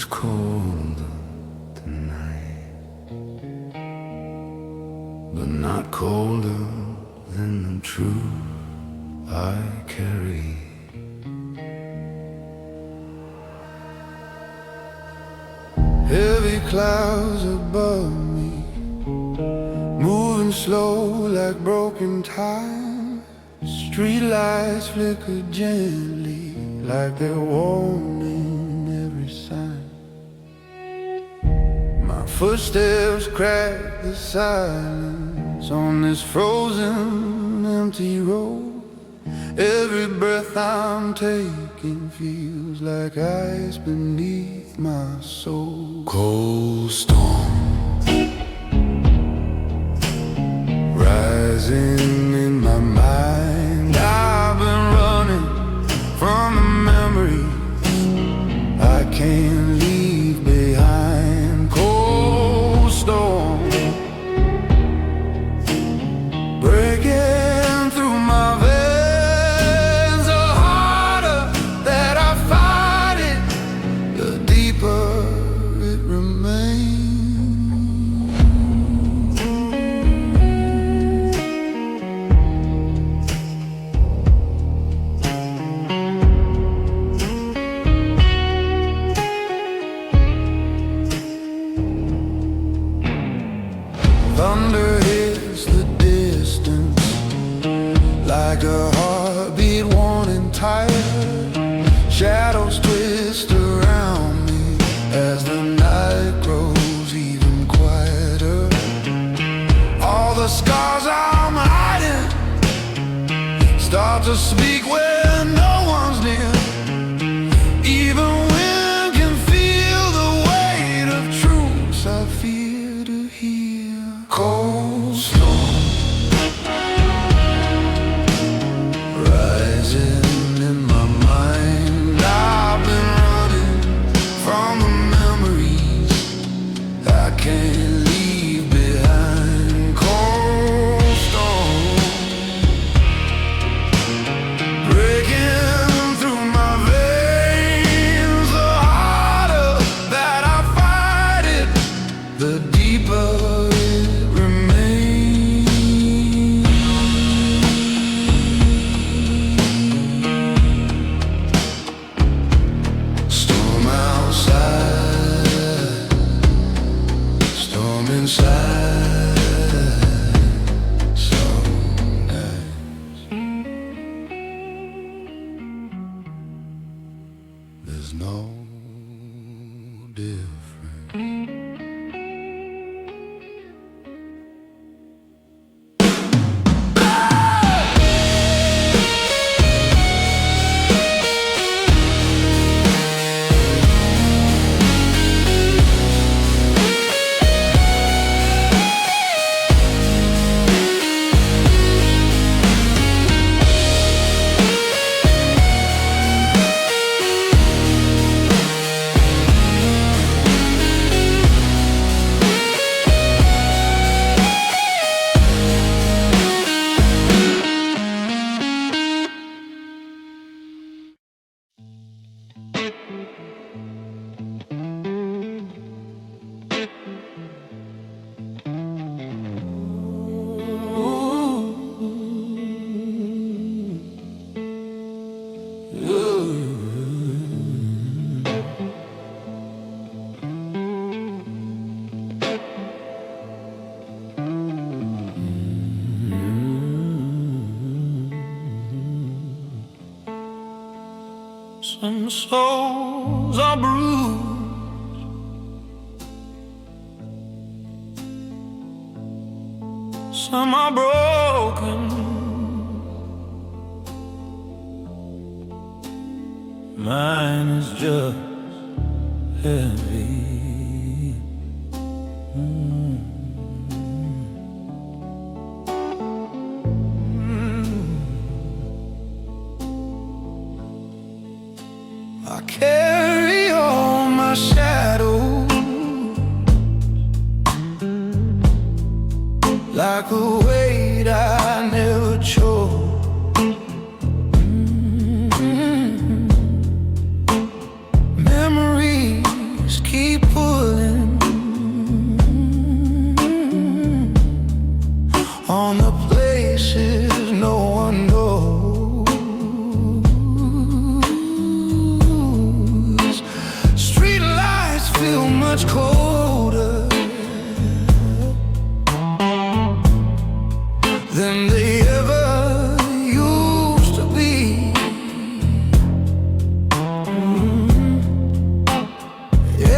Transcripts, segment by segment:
colder tonight, but not colder than the truth I carry. Heavy clouds above me, moving slow like broken time. Streetlights flicker gently like they're warning every sign. My footsteps crack the silence on this frozen, empty road. Every breath I'm taking feels like ice beneath my soul. Cold storm rising in my mind. I've been running from the memories I can't leave behind. Cold storm breaking through my veins. The harder that I fight it, the deeper it remains. Thunder hits the distance like a heartbeat warning tired. Shadows twist around me as the night grows even quieter. All the scars I'm hiding start to speak when no one's near. Even wind can feel the weight of truths I fear to hear. Cold storm rising in my mind. I've been running from the memories I can't leave behind. Cold storm breaking through my veins. The harder that I fight it, the deeper it remains. Storm outside, storm inside. Sometimes there's no difference. Some souls are bruised, some are broken. Mine is just heavy. I carry all my shadows like a weight I never chose. Memories keep pulling on the places no one knows. Street lights feel much colder than they ever used to be.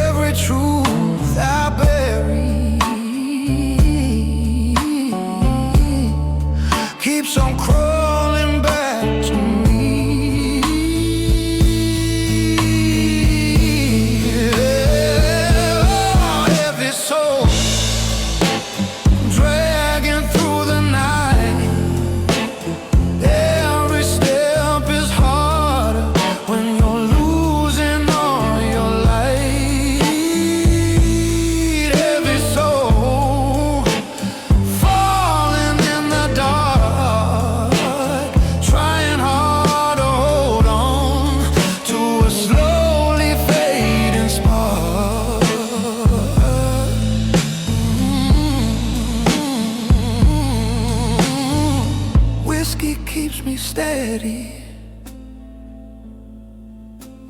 Every truth I bury keeps on crawling back to me. Yeah, every soul dragging through the night. Every step is harder when you're losing all your light. Every soul falling in the dark, trying hard to hold on to a slowly fading spark. Whiskey keeps me steady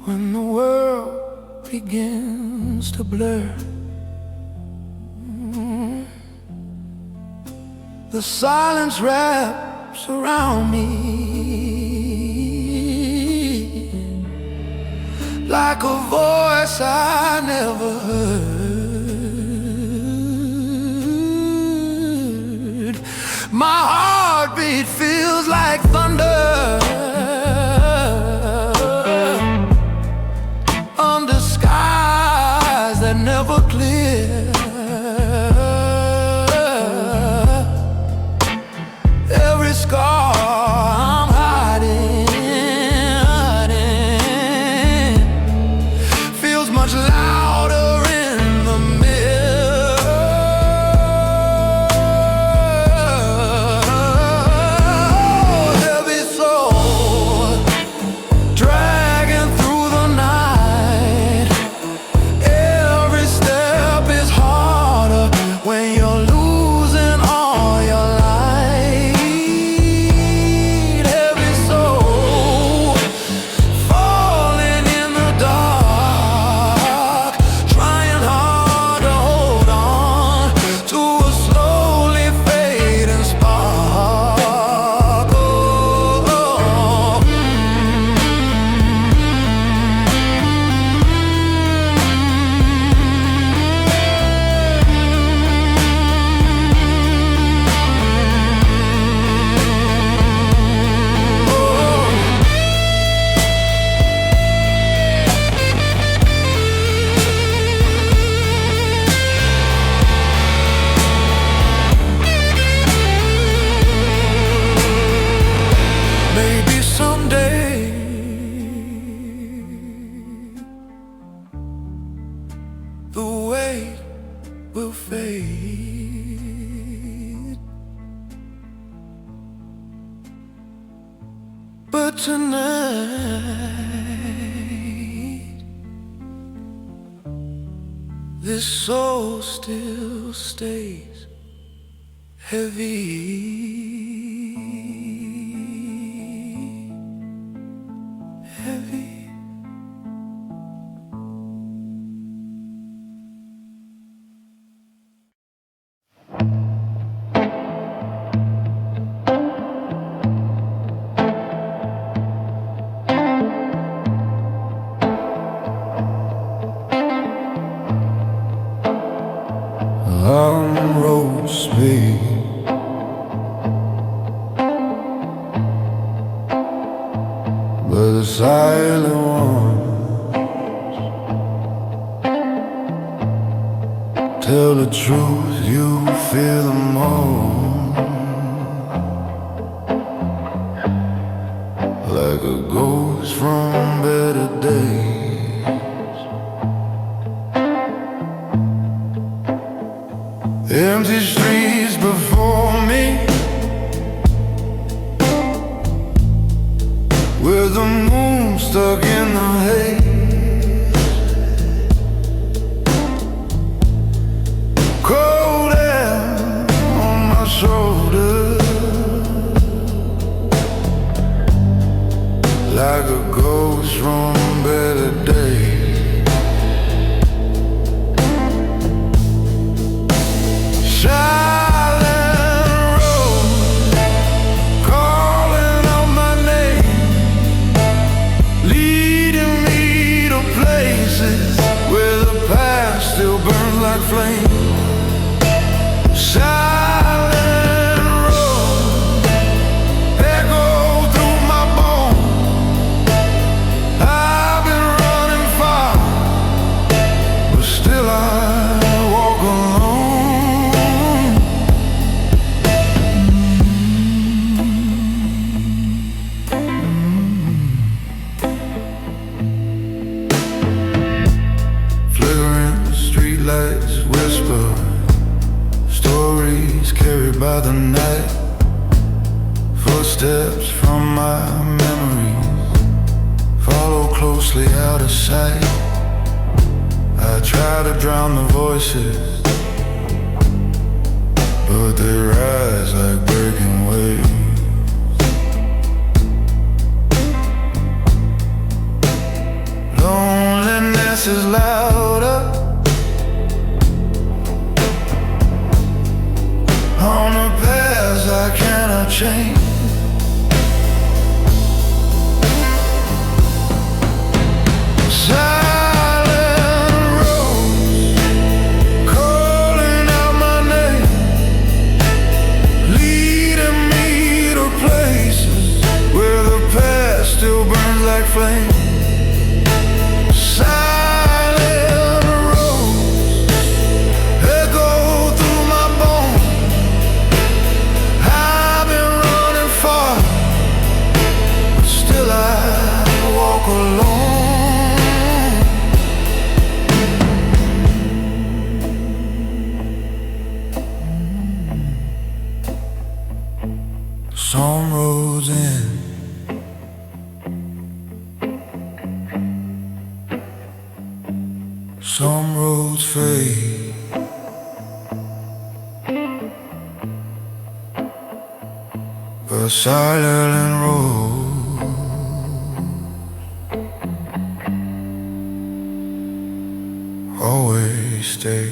when the world begins to blur. The silence wraps around me like a voice I never heard. My heartbeat feels like thunder under skies that never clear. Every scar I'm hiding feels much louder in the mirror. Heavy soul dragging through the night. Every step is harder when you're losing all your light. Every soul falling in the dark, trying hard to hold on to a slowly fading spark. Oh, maybe someday the weight will fade, but tonight this soul still stays heavy. Heavy. Long road speed, but the silent ones tell the truth, you feel the most, like a ghost from better days. Empty streets before me, with the moon stuck in the haze. flame. Silent road echo through my bones. I've been running far, but still I walk alone. Flickering streetlights whisper stories carried by the night. Footsteps from my memories follow closely out of sight. I try to drown the voices, but they rise like breaking waves. Loneliness is louder on the paths I cannot change. Silent roads calling out my name, leading me to places where the past still burns like flame. Silent roads echo through my bones. I've been running far, but still I walk alone. Some roads end, some roads fade, but silent roads always stay.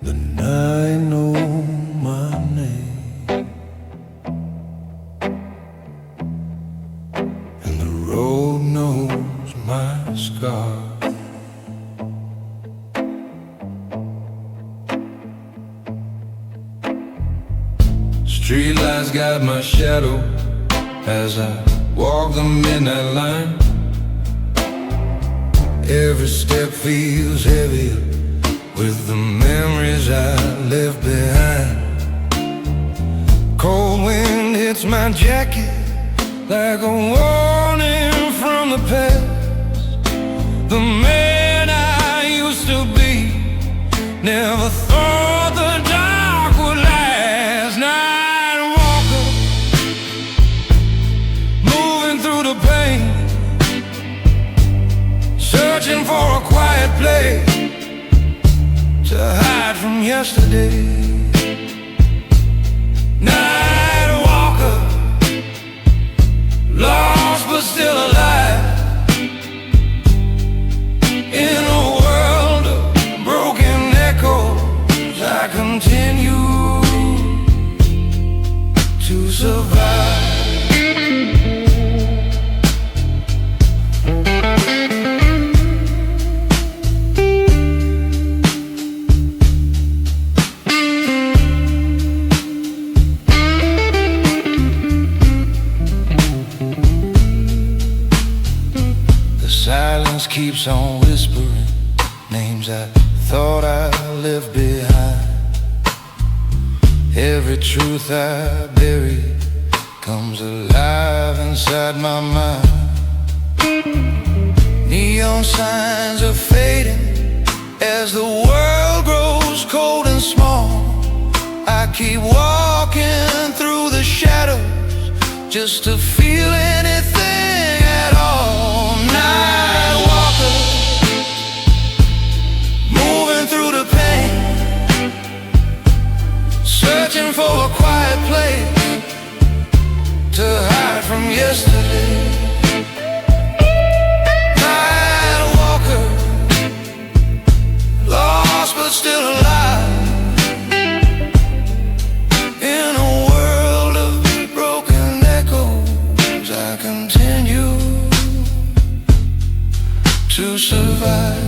The night knows my name, and the road knows my scar. Streetlights got my shadow as I walk the midnight line. Every step feels heavier with the memories I left behind. Cold wind hits my jacket like a warning from the past. The man I used to be never thought the dark would last. Night walker, moving through the pain, searching for a quiet place to hide from yesterday. Night walker, lost but still alive, in a world of broken echoes. I continue to survive. silence keeps on whispering names I thought I left behind. Every truth I buried comes alive inside my mind. Neon signs are fading as the world grows cold and small. I keep walking through the shadows just to feel anything at all. Night walker, moving through the pain, searching for a quiet place to hide from yesterday. Night walker, lost but still alive, in a world of broken echoes. I continue to survive.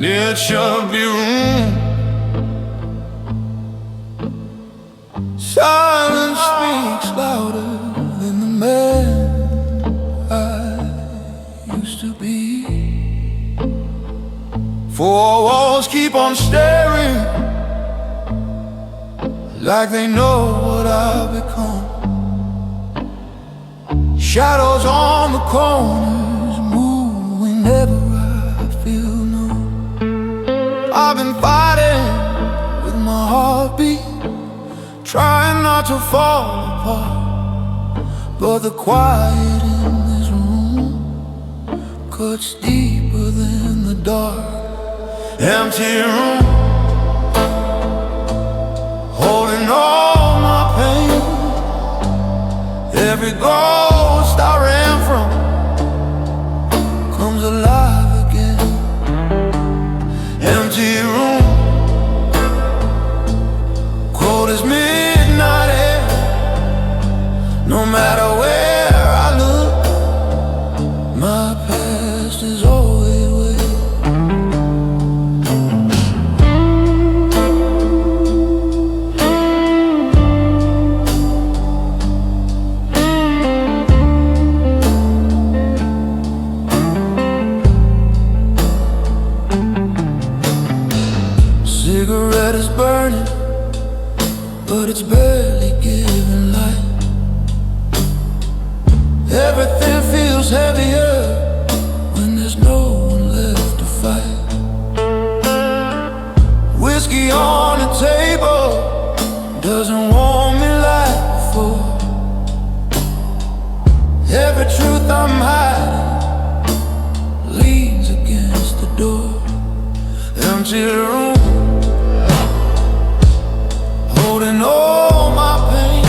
It should be room. Silence speaks louder than the man I used to be. Four walls keep on staring like they know what I've become. Shadows on the corners move whenever I feel numb. I've been fighting with my heartbeat, trying not to fall apart. But the quiet in this room cuts deeper than the dark. Empty room, holding all my pain. Every ghost I ran from comes alive again. Empty room, cold as midnight air. No matter where I look, my past is always with. Cigarette is burning, but it's barely giving light. Everything feels heavier when there's no one left to fight. Whiskey on the table doesn't warm me like before. Every truth I'm hiding leans against the door. Empty room, holding all my pain.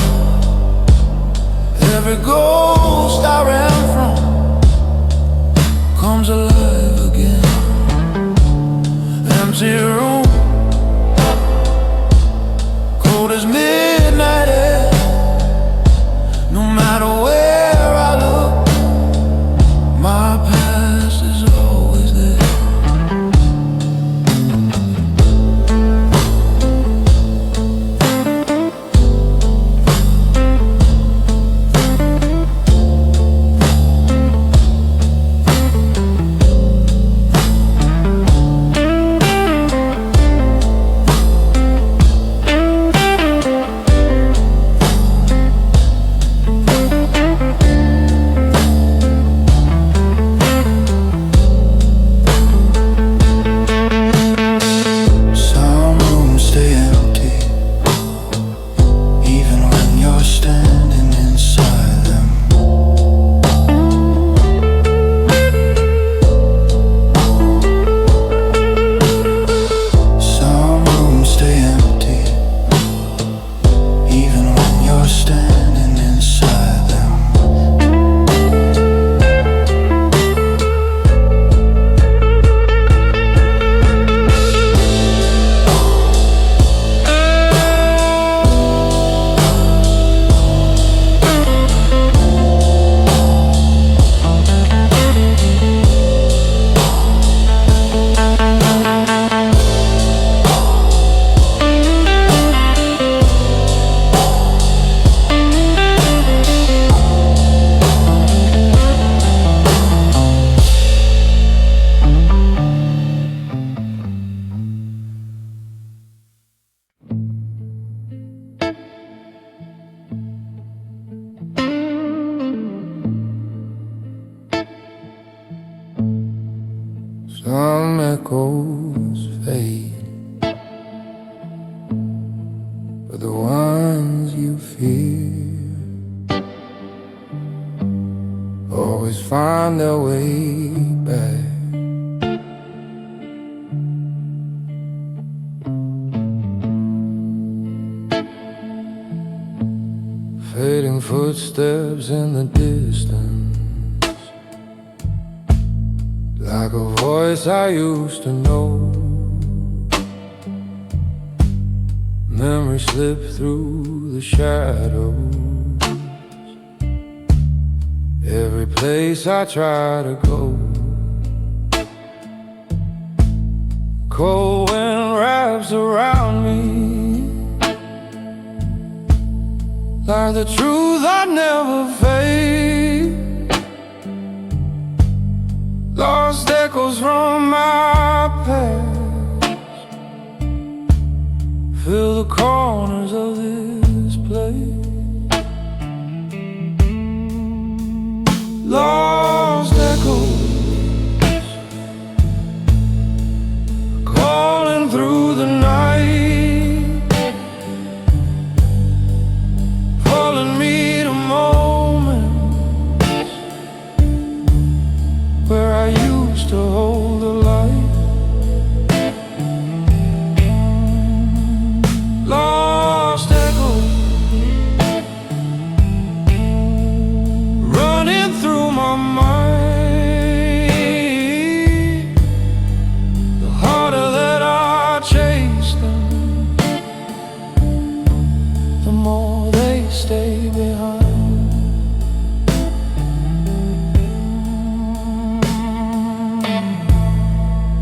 echoes fade, but the ones you fear always find their way back. Fading footsteps in the distance, like a voice I used to know. Memories slip through the shadows. Every place I try to go, cold wind wraps around me, like the truth I never fade. Lost echoes from my past fill the corners of this place. Lost echoes calling through the night, pulling me to moments where I used to hold the light. Lost echoes running through my mind. The harder that I chase them, the more they stay behind.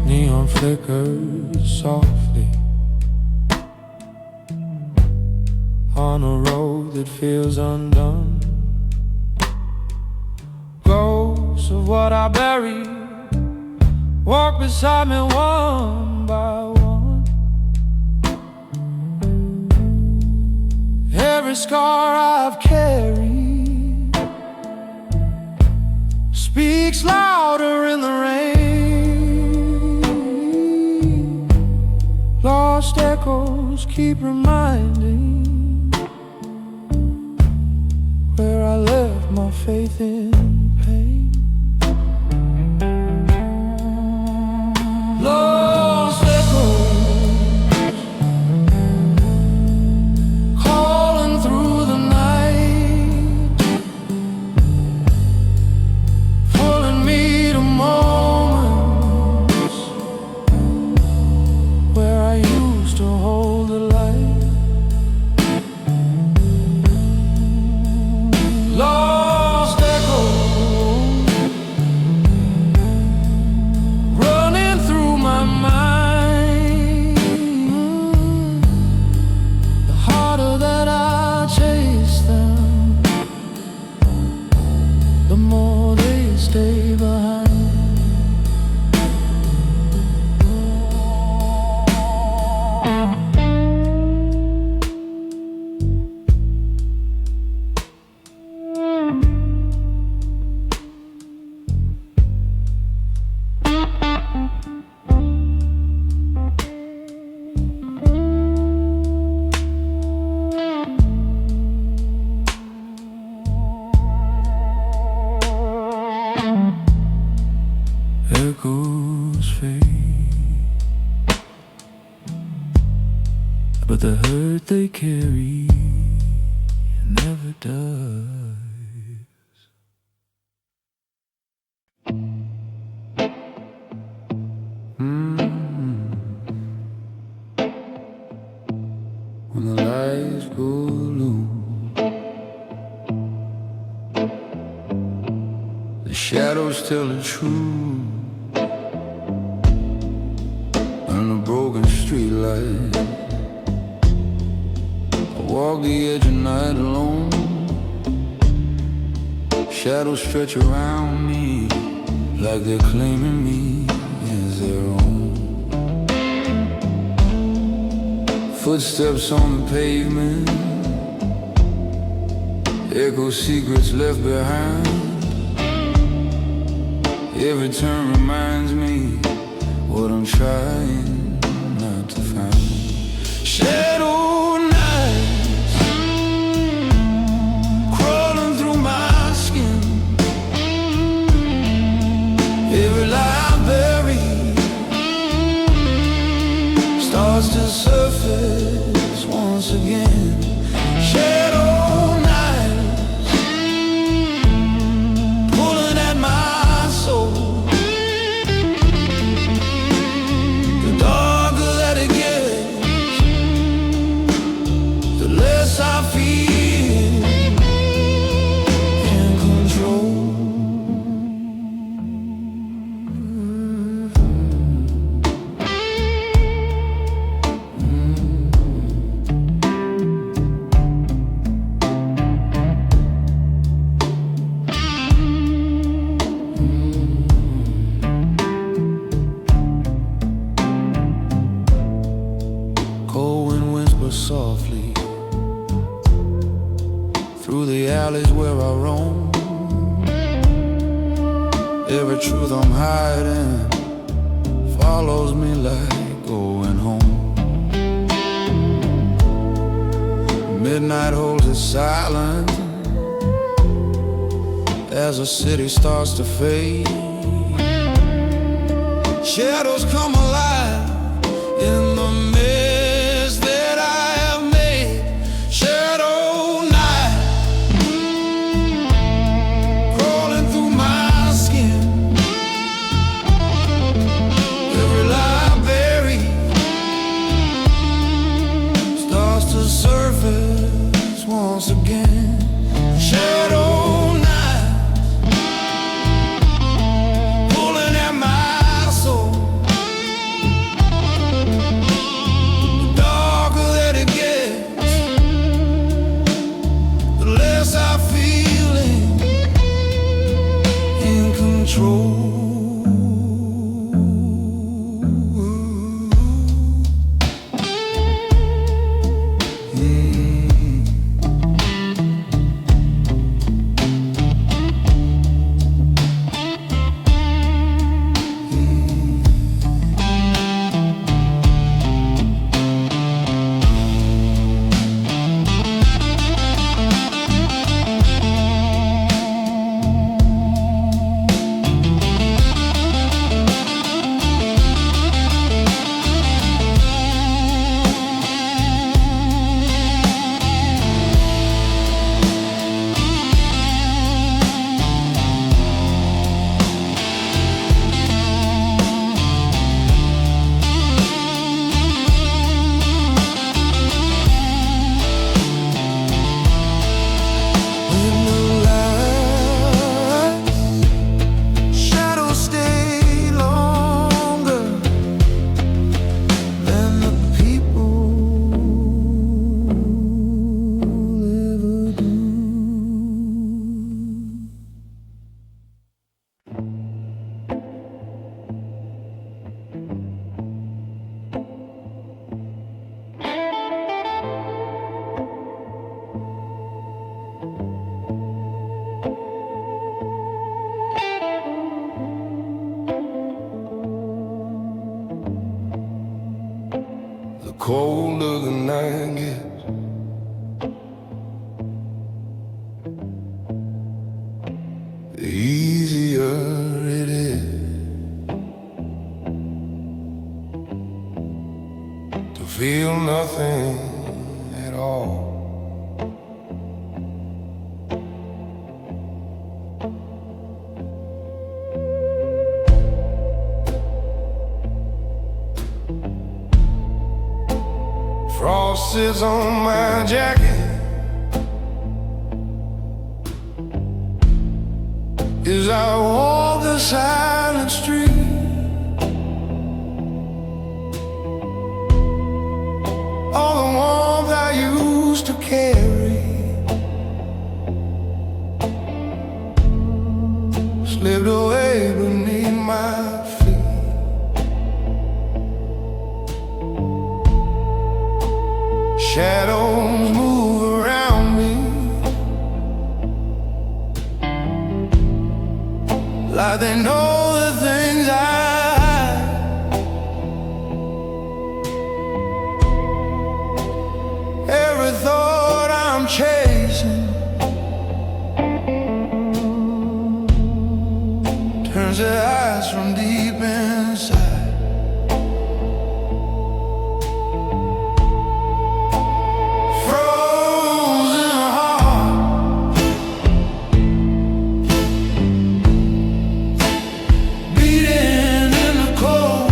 Neon flickers softly on a road that feels undone. Ghosts of what I buried walk beside me one by one. Every scar I've carried speaks louder in the rain. Lost echoes keep reminding where I left my faith in pain. Lost echoes calling through the night, pulling me to moments where I used to hold the light. Lost echoes running through my mind. The harder that I chase them, the more they stay behind. Echoes fade, but the hurt they carry never dies. When the lights go low, the shadows tell the truth. On a broken street light, I walk the edge of night alone. Shadows stretch around me like they're claiming me as their own. Footsteps on the pavement echo secrets left behind. Every turn reminds me what I'm trying not to find. Shadow nights crawling through my skin. Every lie I bury starts to surface once again. Shadow nights pulling at my soul. The darker that it gets, the less I feel in control. Cold wind whispers softly through the alleys where I roam. Every truth I'm hiding follows me like going home. Midnight holds its silence as the city starts to fade. Shadows come alive in the mess that I have made. Shadow night crawling through my skin. Every lie I bury starts to surface once again. Shadow night pulling at my soul. The darker that it gets, the less I feel in control. The colder the night gets, the easier it is to feel nothing at all. Frost sits on my jacket as I walk the silent street. All the warmth I used to carry slipped away beneath my feet. Shadows move around me like they know the things I hide. their eyes from deep inside. Frozen heart, beating in the cold.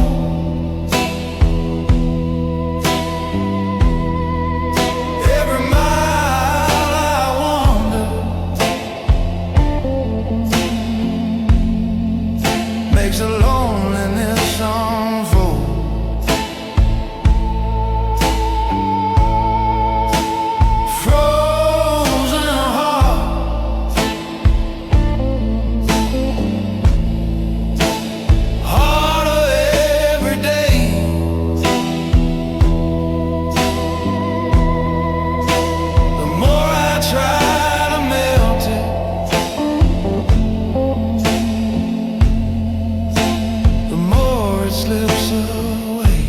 Every mile I wander makes a loneliness unfold. Frozen heart, harder every day. The more I try to melt it, the more it slips away.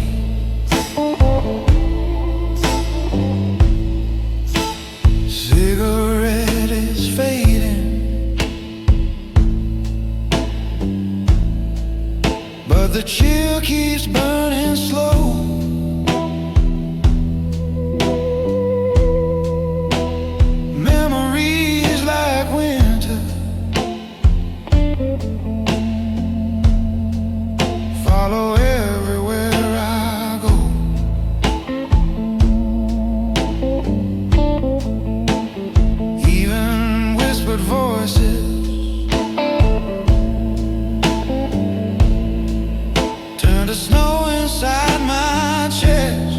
Cigarette is fading, but the chill keeps burning slow. Memories like winter follow everywhere I go. Even whispered voices turn to snow inside my chest.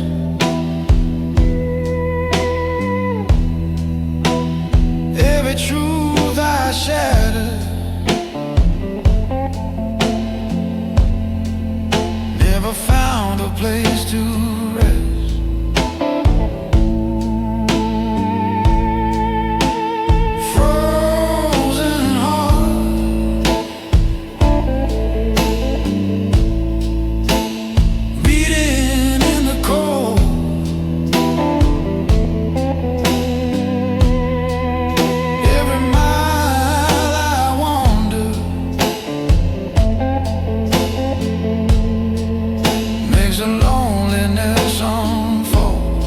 Every truth I shattered, never found a place to rest. Frozen heart, beating in the cold. Every mile I wander makes a loneliness unfold.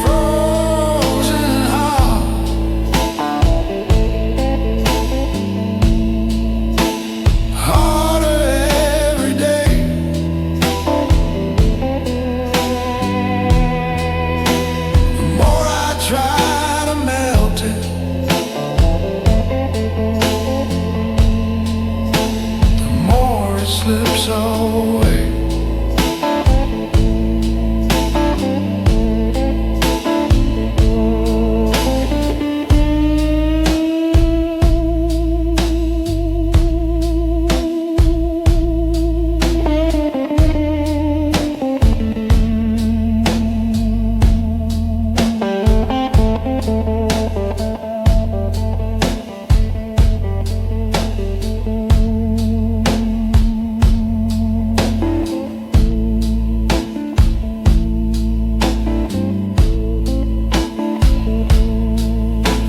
Frozen heart, harder every day. The more I try to melt it, the more it slips away.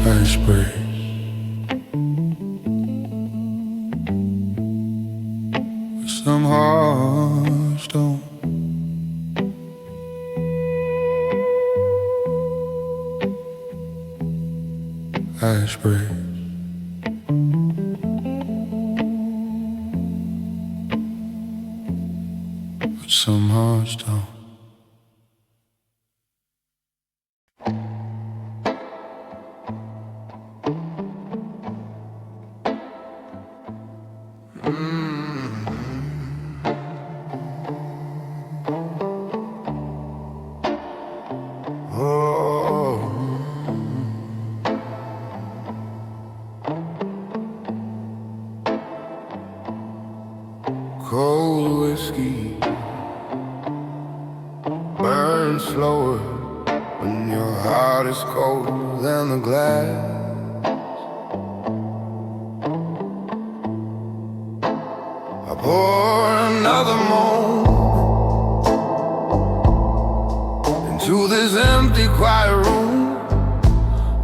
Ice breaks with some hard stone. Ice breaks with some hard stone. Cold whiskey burns slower when your heart is colder than the glass. I pour another moan into this empty, quiet room.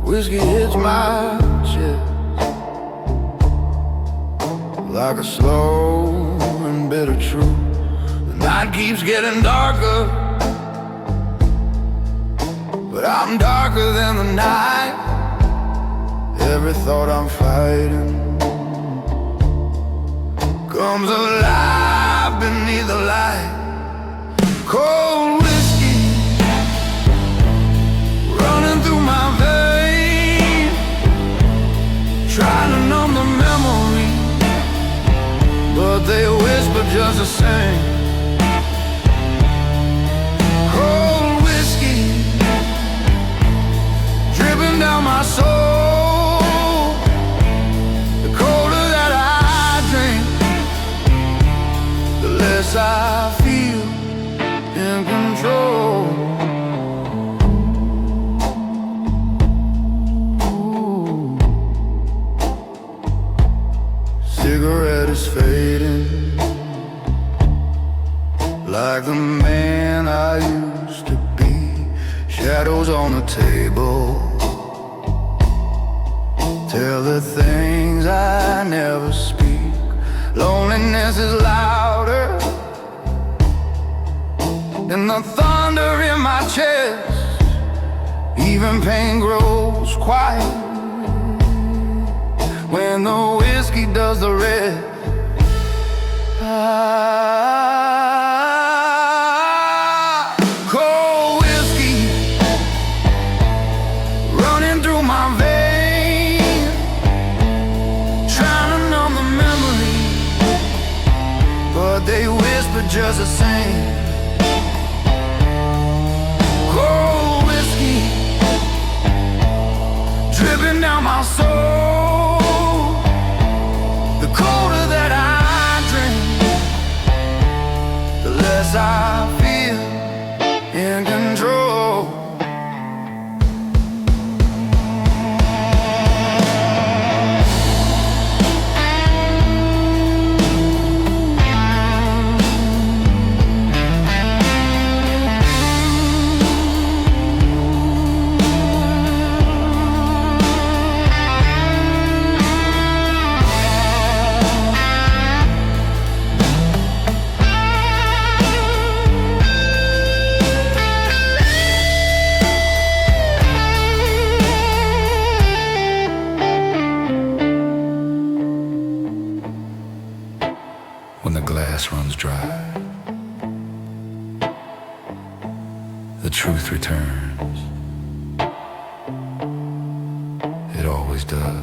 Whiskey hits my chest, like a slow and bitter truth. The night keeps getting darker, but I'm darker than the night. Every thought I'm fighting comes alive beneath the light. Cold whiskey running through my veins, trying to numb the memory, but they whisper just the same. Cold whiskey dripping down my soul. The colder that I drink, the less I feel in control. Ooh. Cigarette is fading, like the man I used to be. Shadows on the table tell the things I never speak. Loneliness is louder than the thunder in my chest. Even pain grows quiet when the whiskey does the rest. Cold whiskey running through my veins, trying to numb the memory, but they whisper just the same. Cold whiskey dripping down my soul. The colder that I drink, the less I feel in control. When the glass runs dry, the truth returns. It always does.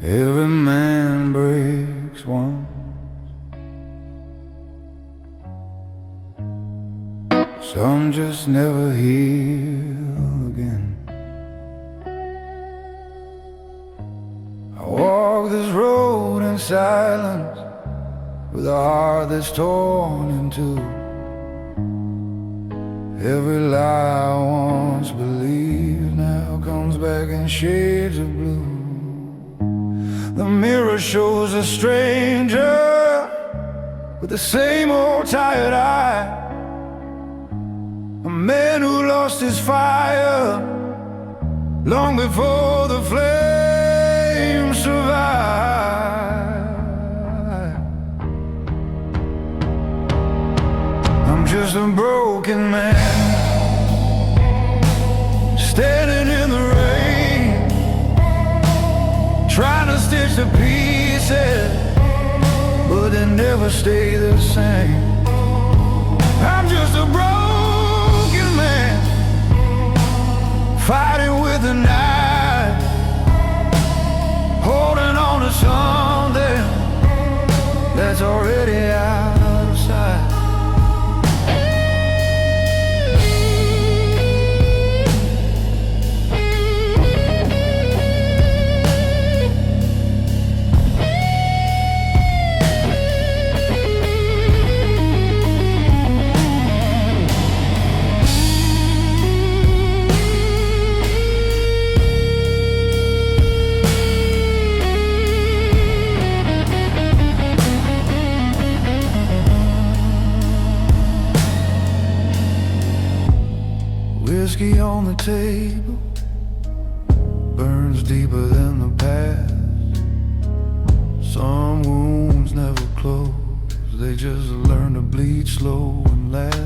Every man breaks once, some just never heal again. I walk this road in silence, with a heart that's torn in two. Every lie I once believed now comes back in shades of blue. The mirror shows a stranger with the same old tired eye, a man who lost his fire long before the flames survived. I'm just a broken man, standing in the rain, trying to stitch the pieces, but they never stay the same. I'm just a broken man, fighting with the night, holding on to something that's already out of sight. whiskey on the table burns deeper than the past. Some wounds never close, they just learn to bleed slow and last.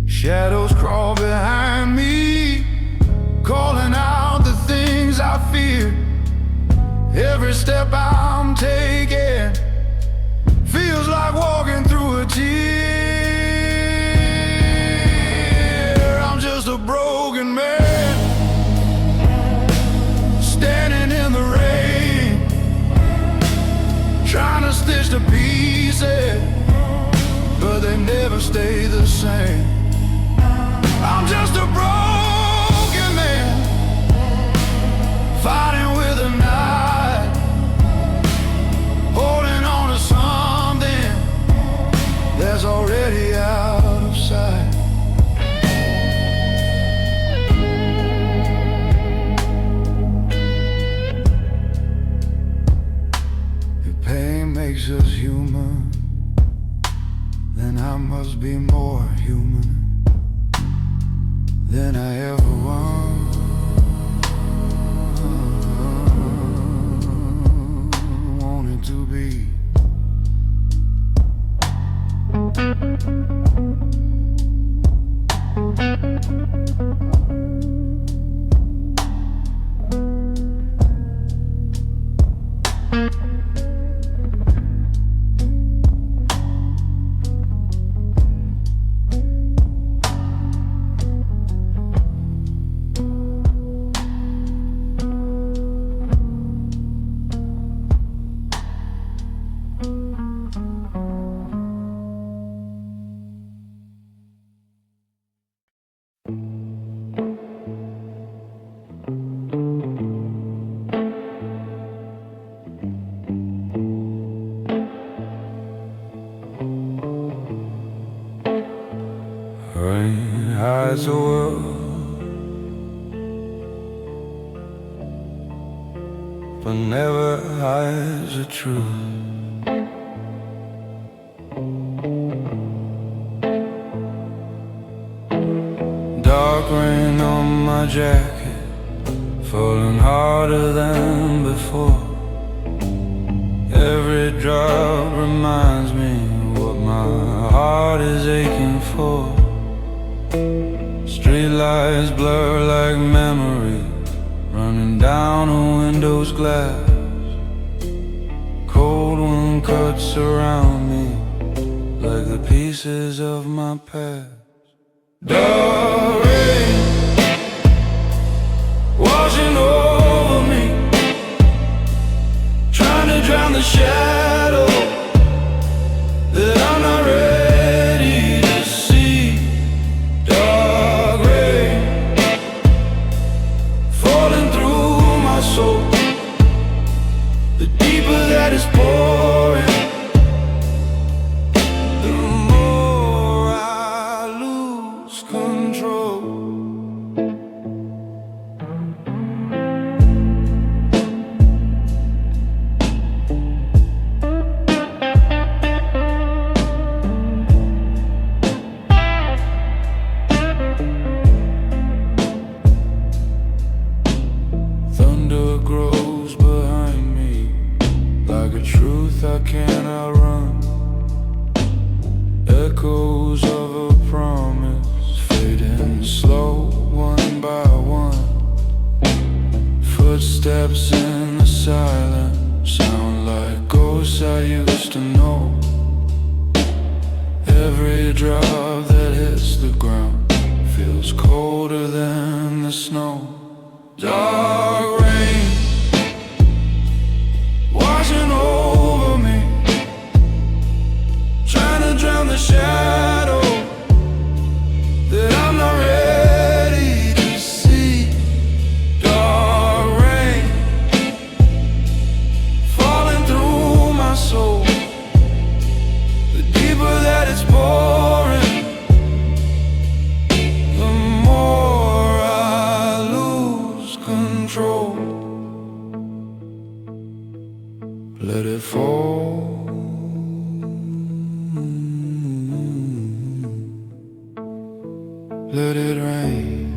Shadows crawl behind me, calling out the things I fear. Every step I'm taking feels like walking through a tear. I'm just a broken man, standing in the rain, trying to stitch the pieces, but they never stay the same. I'm just a broken man, fighting with a knife, holding on to something that's already out of sight. If pain makes us human, then I must be more human than I ever wanted to be. Rain hides the world, but never hides the truth. Dark rain on my jacket, falling harder than before. Every drop reminds me what my heart is aching for. Streetlights blur like memory, running down a window's glass. Cold wind cuts around me like the pieces of my past. Dark rain washing over me, trying to drown the shadow that I'm not ready to see. Dark rain falling through my soul, the deeper that is pouring, the more I lose control. Thunder grows behind me like a truth I cannot run. Echoes of a promise fading slow, one by one. Footsteps in the silence sound like ghosts I used to know. Every drop that hits the ground feels colder than the snow. Dark rain washing over me, trying to drown the shadow that I'm not ready to see. Dark rain falling through my soul, the deeper that it's pouring, the more I lose control. Let it fall. let it rain.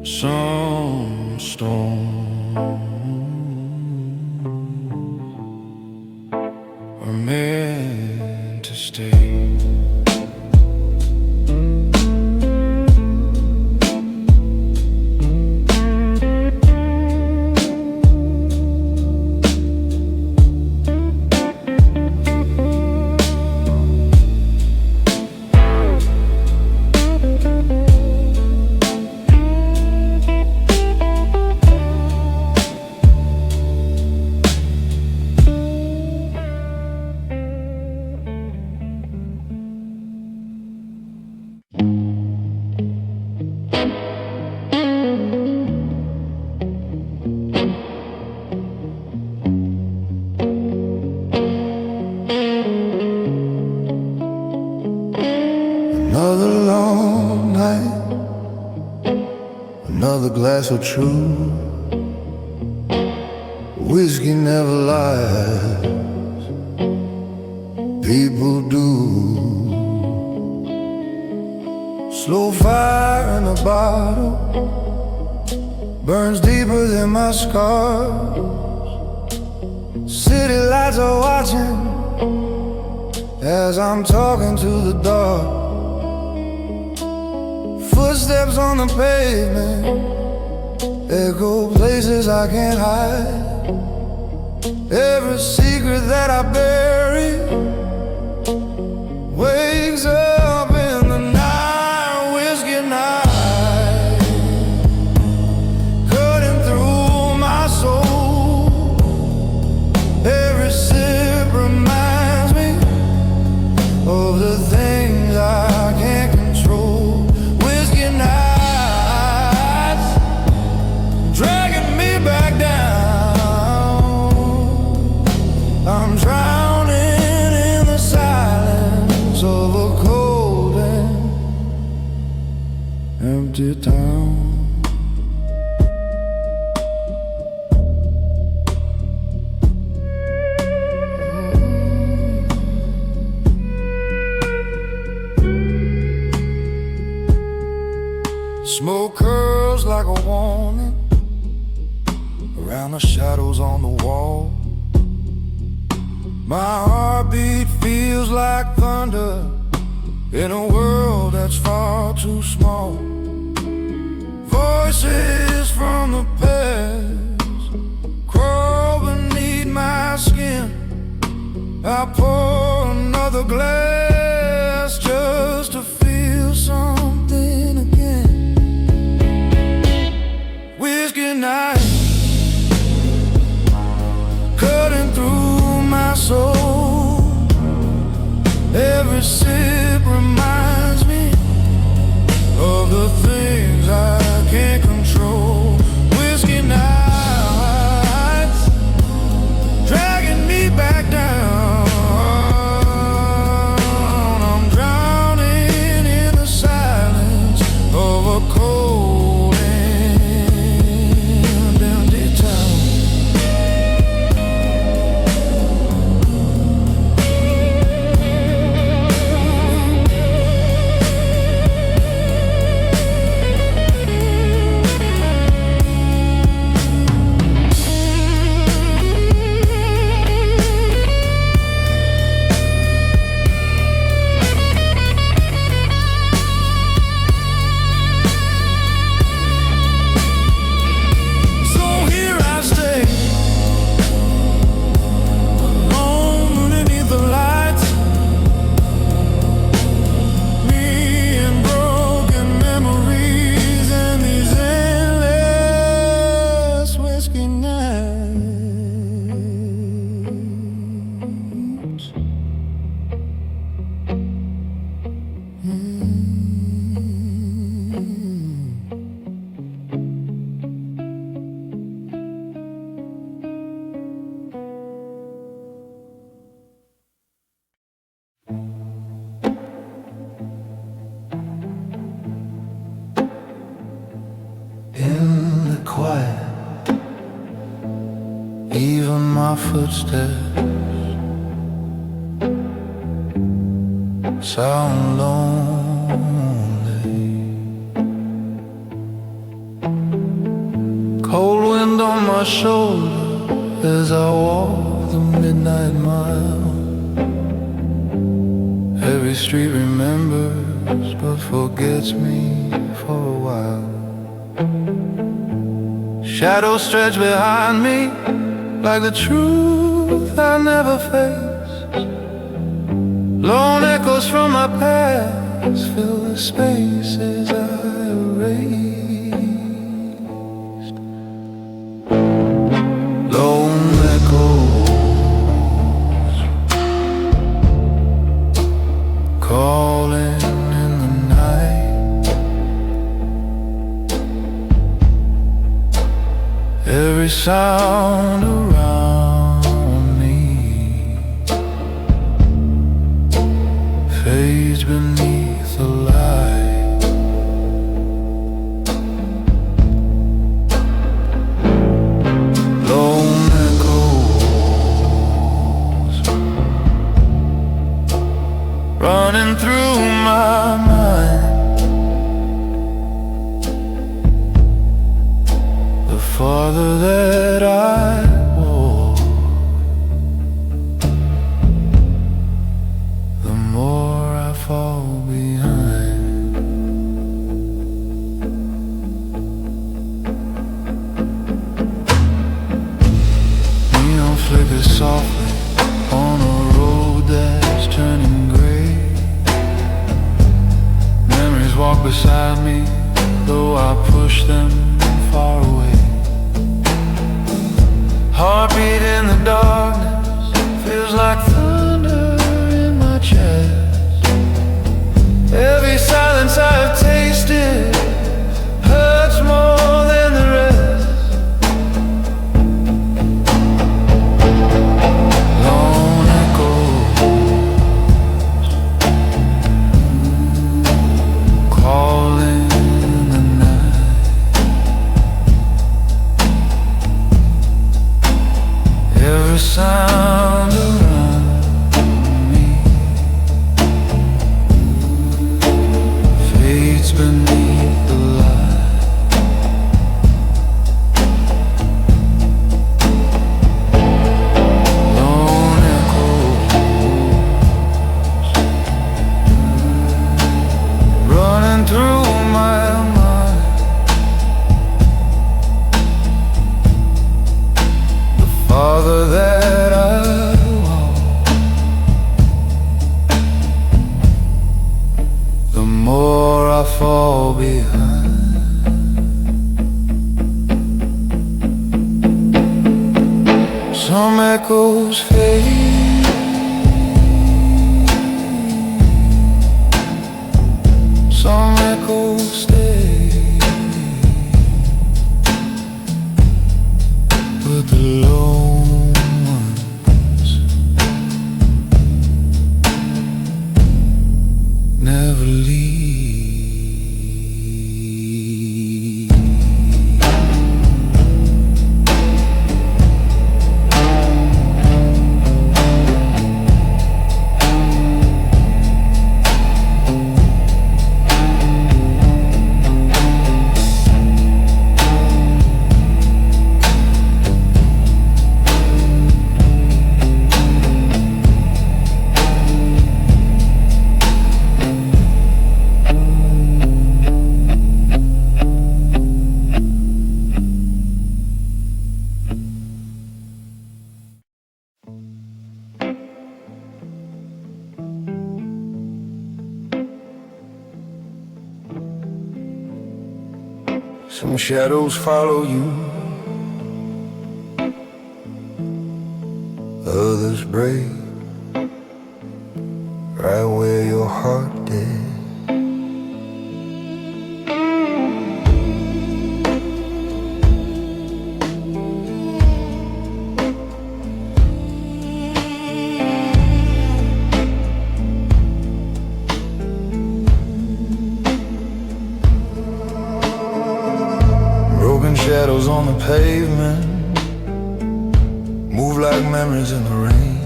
Some storms are meant to stay. Another long night, another glass of true whiskey never lies, people do. Slow fire in a bottle burns deeper than my scars. City lights are watching as I'm talking to the dark. Footsteps on the pavement echo places I can't hide. Every secret that I bury wakes up in the night, whiskey night, cutting through my soul. Every sip reminds me of the things I can't control. Dragging me back down, I'm drowning in the silence of a cold and empty town. Smoke curls like a warning around the shadows on the wall. My heartbeat feels like thunder in a world that's far too small. Voices from the past crawl beneath my skin. I pour another glass just to feel something again. Whiskey night, cutting through my soul. Every sip reminds me of the things I can't control. Whiskey nights, dragging me back down. I'm drowning in the silence of a cold and empty town. quiet, even my footsteps sound lonely. Cold wind on my shoulder as I walk the midnight mile. Every street remembers but forgets me for a while. Shadows stretch behind me like the truth I never faced. Lone echoes from my past fill the spaces I erased. Lone echoes calling in the night. Every sound around me fades beneath the light. Lone echoes running through my mind. The farther that I walk, the more I fall behind. Neon flickers softly on a road that's turning gray. Memories walk beside me, though I push them far away. Heartbeat in the darkness feels like thunder in my chest. Every silence I've tasted hurts more than the rest. Lone echoes calling in the night. Every sound around me fades beneath the light. Lone echoes running through my mind. The farther that I walk, the more I fall behind. Some echoes fade, some echoes stay, but the lone ones never leave. Some shadows follow you, others break right where your heart did. Shadows on the pavement move like memories in the rain.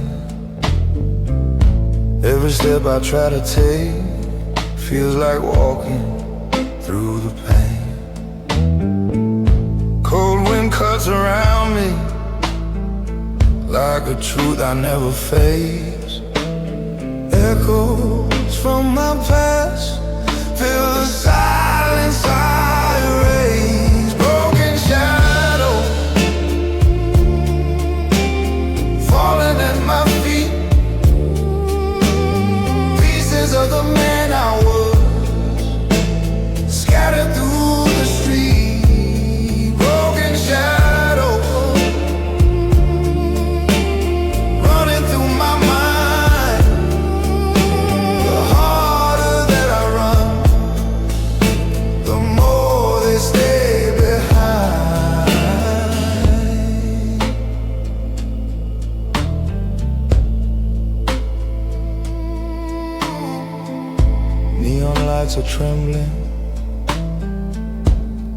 Every step I try to take feels like walking through the pain. Cold wind cuts around me like a truth I never face. Echoes from my past fill the silence I erase. Broken shadow falling at my feet, pieces of the man I was scattered through the street. Broken shadow running through my mind. The harder that I run, the more they stay behind. Neon lights are trembling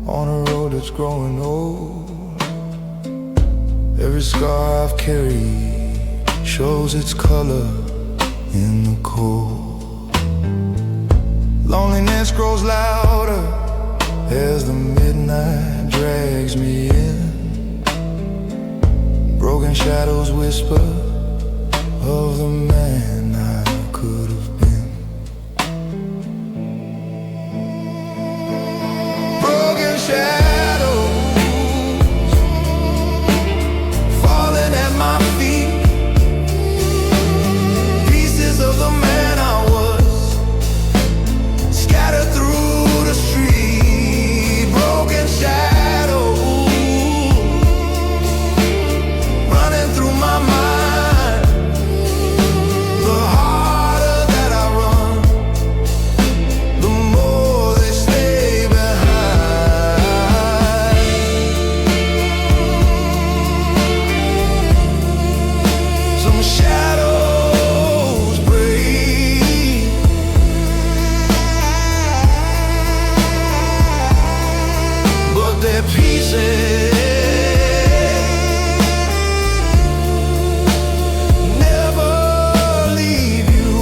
on a road that's growing old. Every scar I've carried shows its color in the cold. Loneliness grows louder as the midnight drags me in. Broken shadows whisper of the man I could have been. Broken shadows falling at my feet, pieces of the man I was scattered through the street. Broken shadows running through my mind. The harder that I run, the more they stay behind. Some shadows break, but they're pieces never leave you.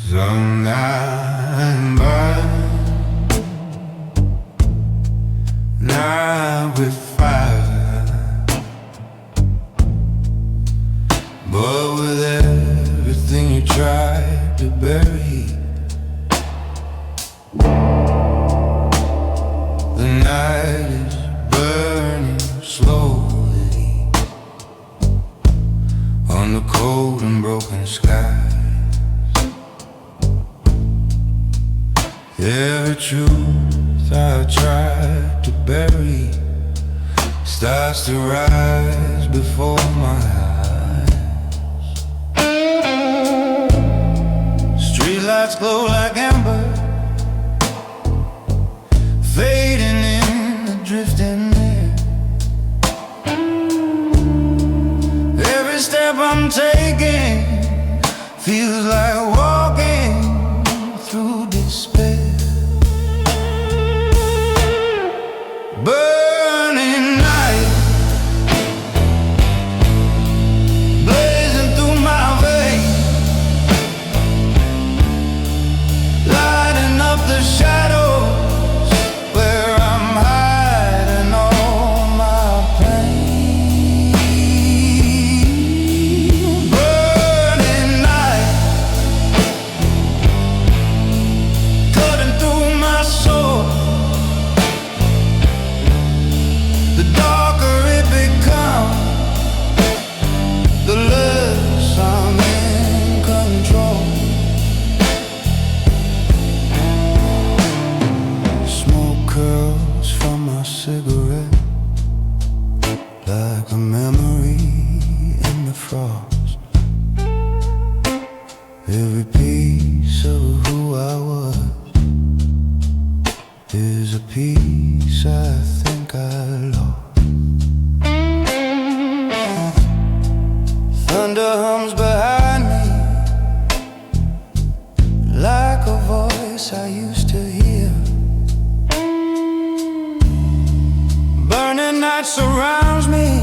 Some night burn, night with fire, but with everything you tried to bury, the night is burning slowly on the cold and broken sky. Every truth I tried to bury starts to rise before my eyes. Streetlights glow like amber, fading in the drifting air. Every step I'm taking feels like walking through despair. Burning night, blazing through my veins, lighting up the shadows thunder hums behind me, like a voice I used to hear. Burning night surrounds me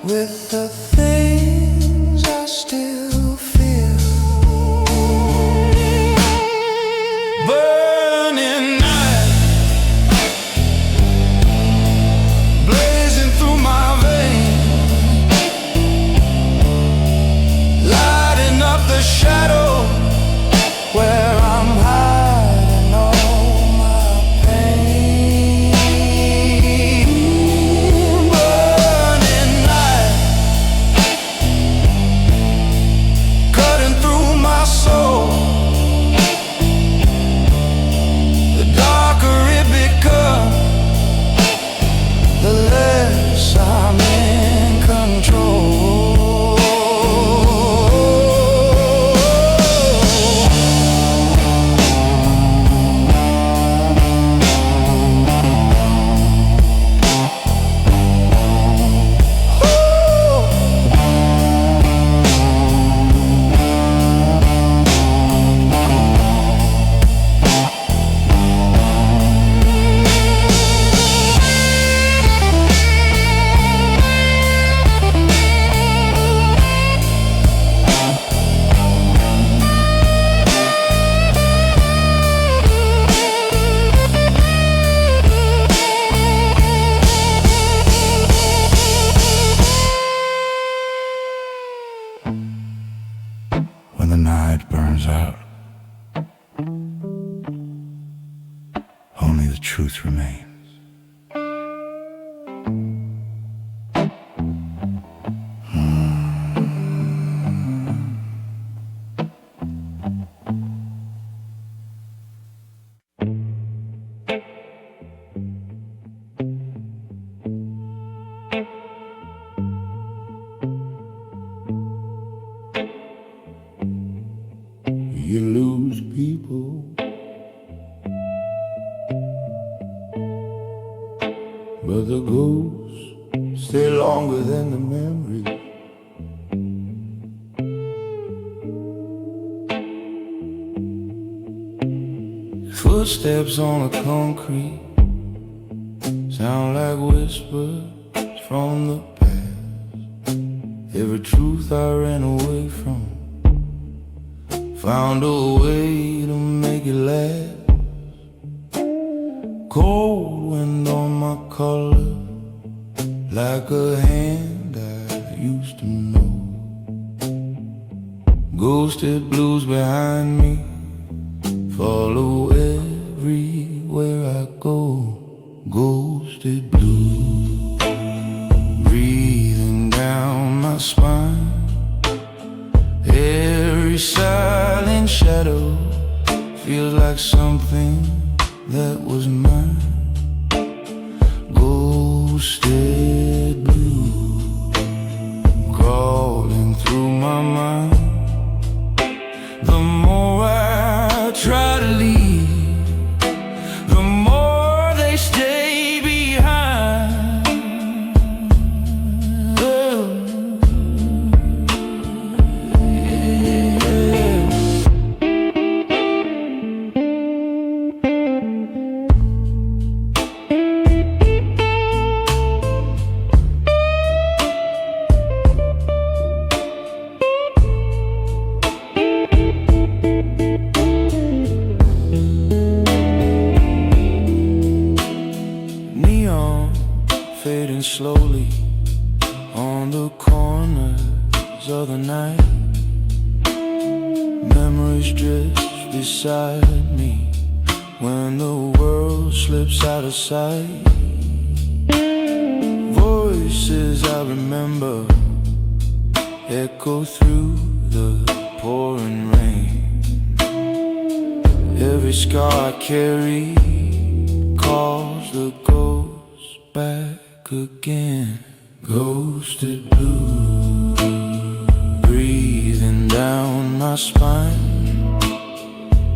with the things I still fear. Burning night, blazing through my veins, lighting up the shadow where I'm hiding all my pain. Burning light, cutting through my soul. The darker it becomes, the less I'm in control. When the night burns out, only the truth remains. You lose people, but the ghosts stay longer than the memory. Footsteps on the concrete sound like whispers from the past. Every truth I ran away from found a way to make it last. Cold wind on my collar, like a hand I used to know. Ghosted blues behind me follow everywhere I go. Ghosted blues breathing down my spine. Every silent shadow feels like something that was mine. Ghosted blue crawling through my mind. The more I try to leave, the more they stay behind. Fading slowly on the corners of the night. Memories drift beside me when the world slips out of sight. Voices I remember echo through the pouring rain. Every scar I carry calls the ghost back again. Ghosted blue breathing down my spine.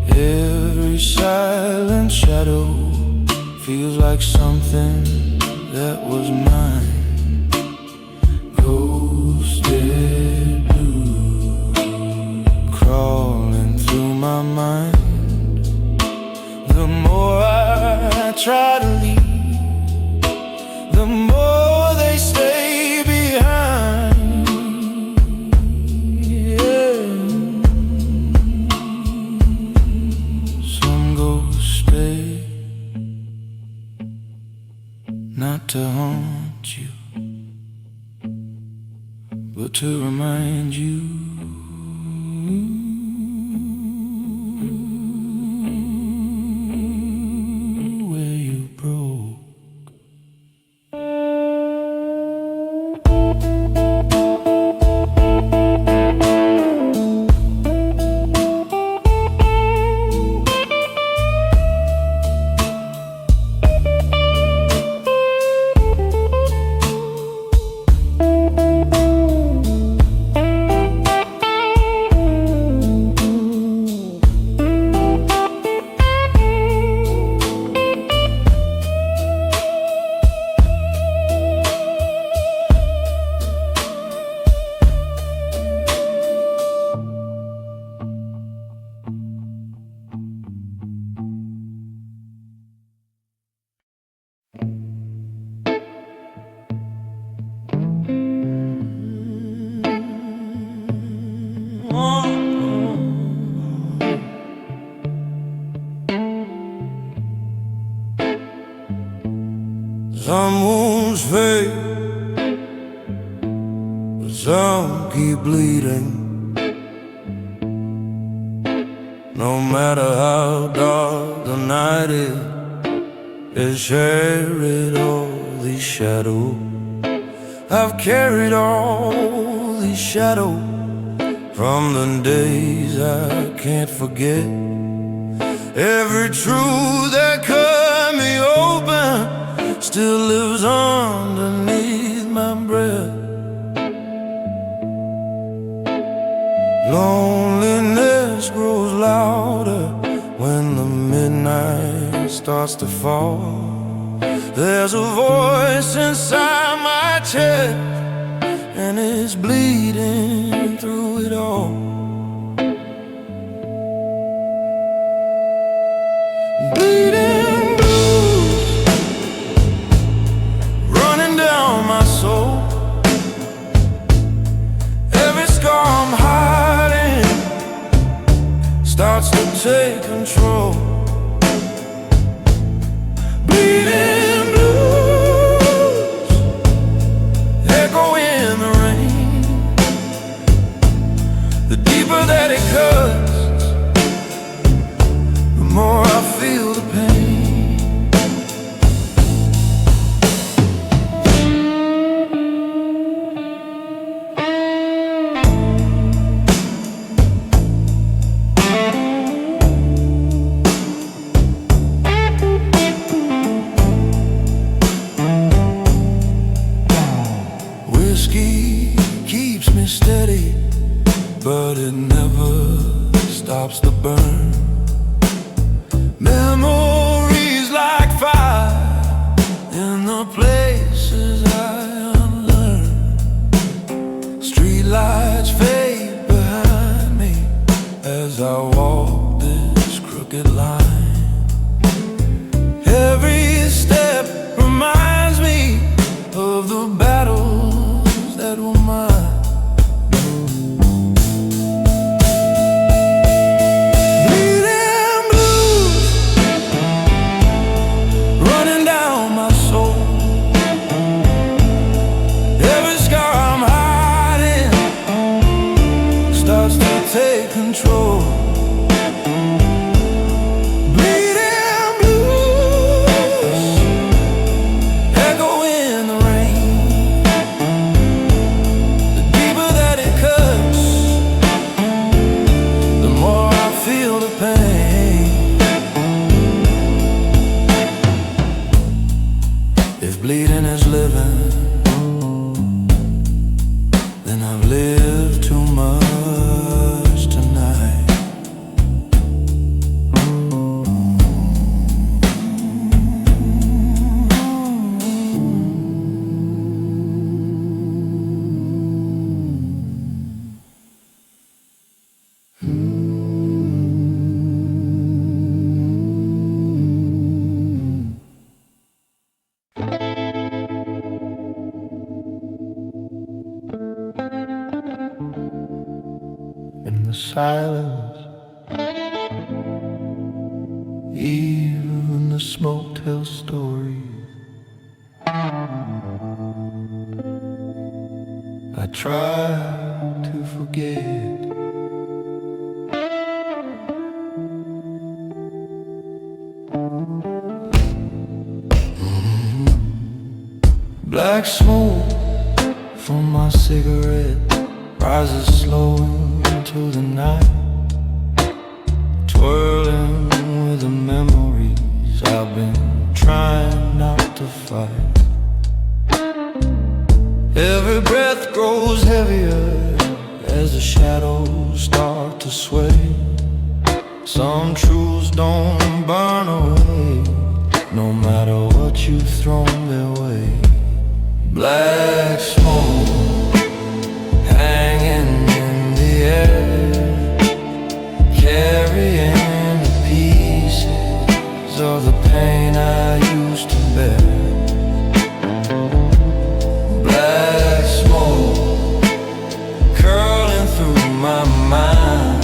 Every silent shadow feels like something that was mine. Ghosted but to remind you where you broke. Some wounds fade, but some keep bleeding. No matter how dark the night is, it's carried all these shadows. I've carried all these shadows from the days I can't forget. Every truth that cut me open still lives underneath my breath. Loneliness grows louder when the midnight starts to fall. There's a voice inside my chest, and it's bleeding through it all. Bleeding blues running down my soul. Every scar I'm hiding starts to take control. Bleeding blues echo in the rain. The deeper that it cuts, the more I feel the pain. Whiskey keeps me steady, but it never stops the burn. Memories like fire in the places I unlearned. Streetlights fade behind me as I walk this crooked line. Every step reminds me of the battles that were mine. Take control. Bleeding blues echo in the rain. The deeper that it cuts, the more I feel the pain. If bleeding is living, then I've lived too much. In the silence, even the smoke tells stories. I try to forget. Black smoke from my cigarette rises slow into the night, twirling with the memories I've been trying not to fight. Every breath grows heavier as the shadows start to sway. Some truths don't burn away, no matter what you've thrown their way. Black smoke hanging in the air, carrying the pieces of the pain I used to bear. Black smoke curling through my mind.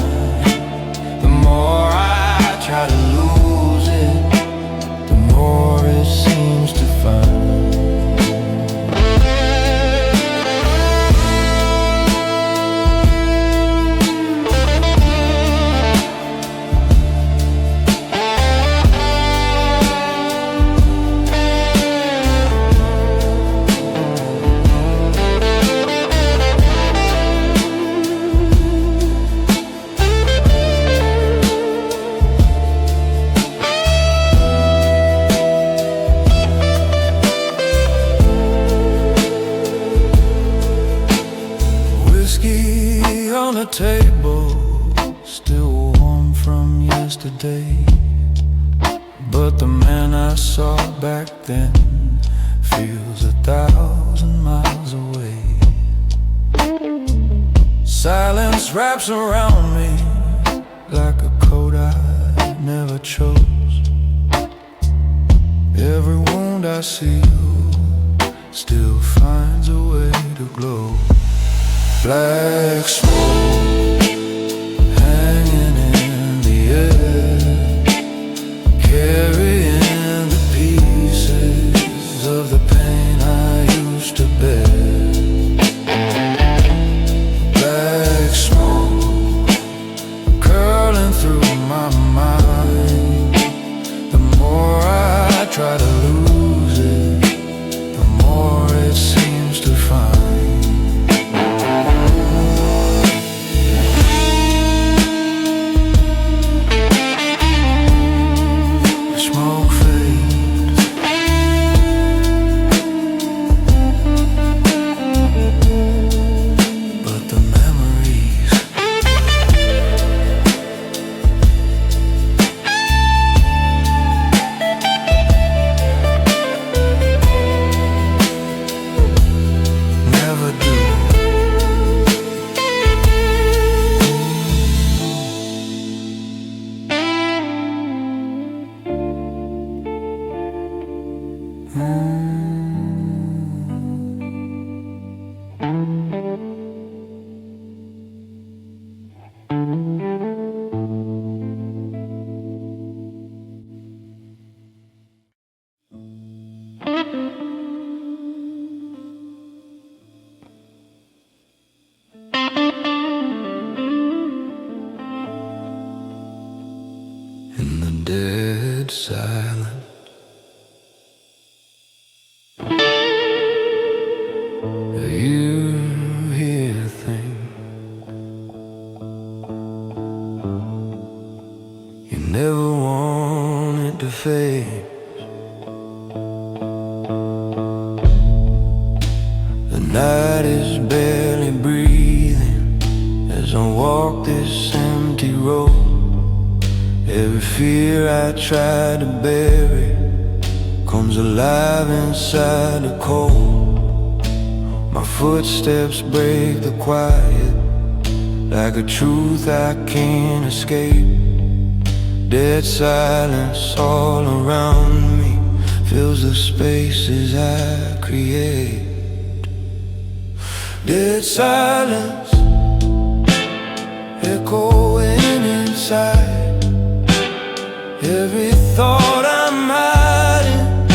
The more I try to lose it, the more it seems to find. On the table, still warm from yesterday, but the man I saw back then feels 1,000 miles away. Silence wraps around me like a coat I never chose. Every wound I seal still finds a way to glow. Black smoke hanging in the air, carrying the pieces of the pain I used to bear. Black smoke curling through my mind. The more I try to lose it, the more it seems to find. In the dead silence, you hear things you never wanted to face. The night is barely breathing as I walk this empty road. Every fear I try to bury comes alive inside the cold. My footsteps break the quiet like a truth I can't escape. Dead silence all around me fills the spaces I create. Dead silence echoing inside. Every thought I'm hiding,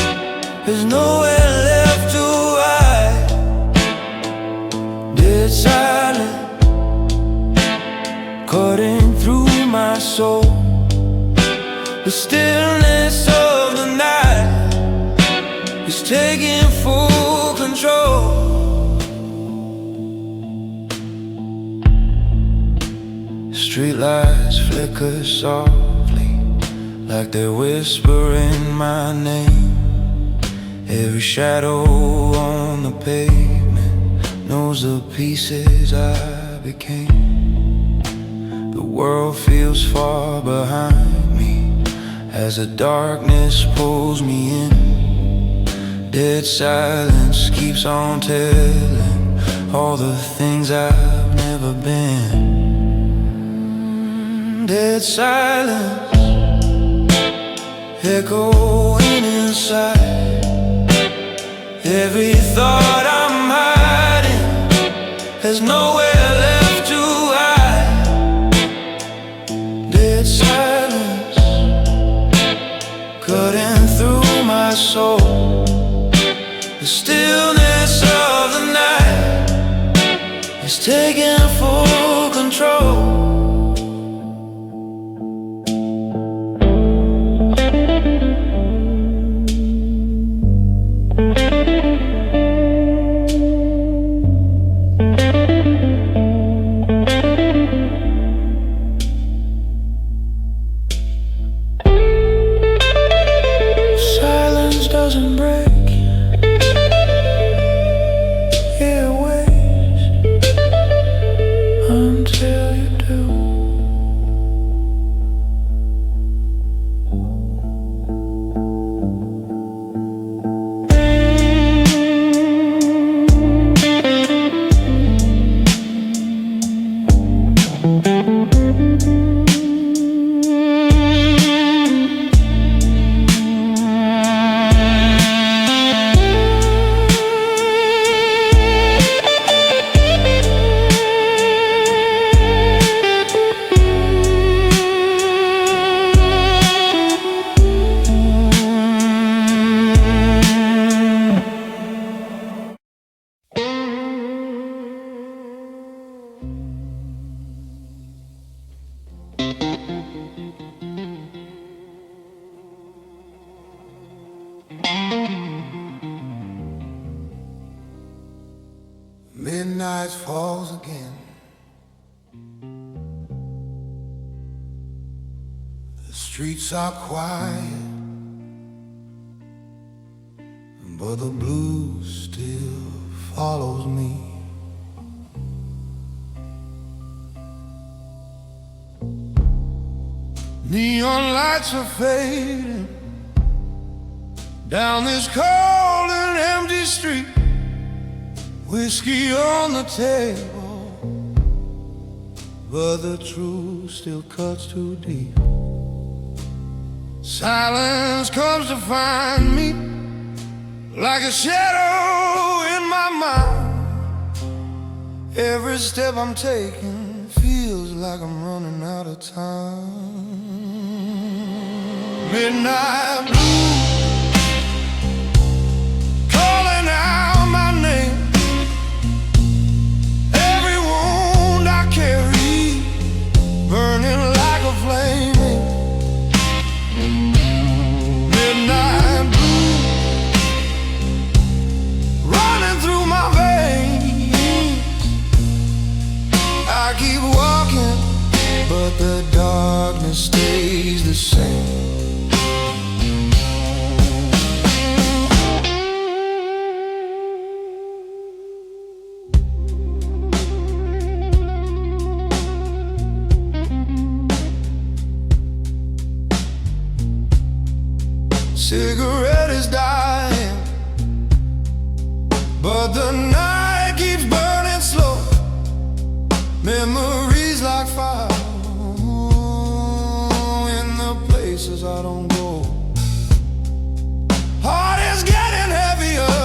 there's nowhere left to hide. Dead silent, cutting through my soul. The stillness of the night is taking full control. Streetlights flicker softly, like they're whispering my name. Every shadow on the pavement knows the pieces I became. The world feels far behind me as the darkness pulls me in. Dead silence keeps on telling all the things I've never been. Dead silence echoing inside. Every thought I'm hiding has nowhere left to hide. Dead silence cutting through my soul. The stillness of the night is taking full control. Doesn't break, it waits until you do. Midnight falls again. The streets are quiet, but the blues still follows me. Neon lights are fading down this cold and empty street. Whiskey on the table, but the truth still cuts too deep. Silence comes to find me like a shadow in my mind. Every step I'm taking feels like I'm running out of time. Midnight blues calling out my name. Every wound I carry burning like a flame. Midnight blues running through my veins. I keep walking, but the darkness stays the same. Cigarette is dying, but the night keeps burning slow. Memories like fire in the places I don't go. Heart is getting heavier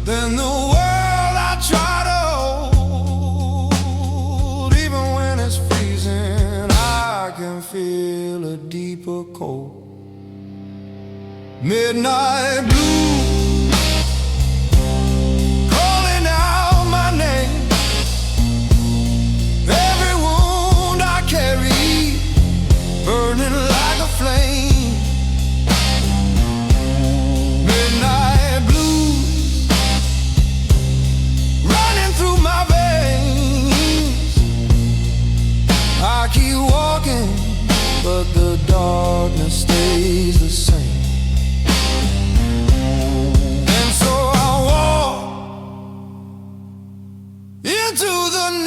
than the world I try to hold. Even when it's freezing, I can feel a deeper cold. Midnight blue calling out my into the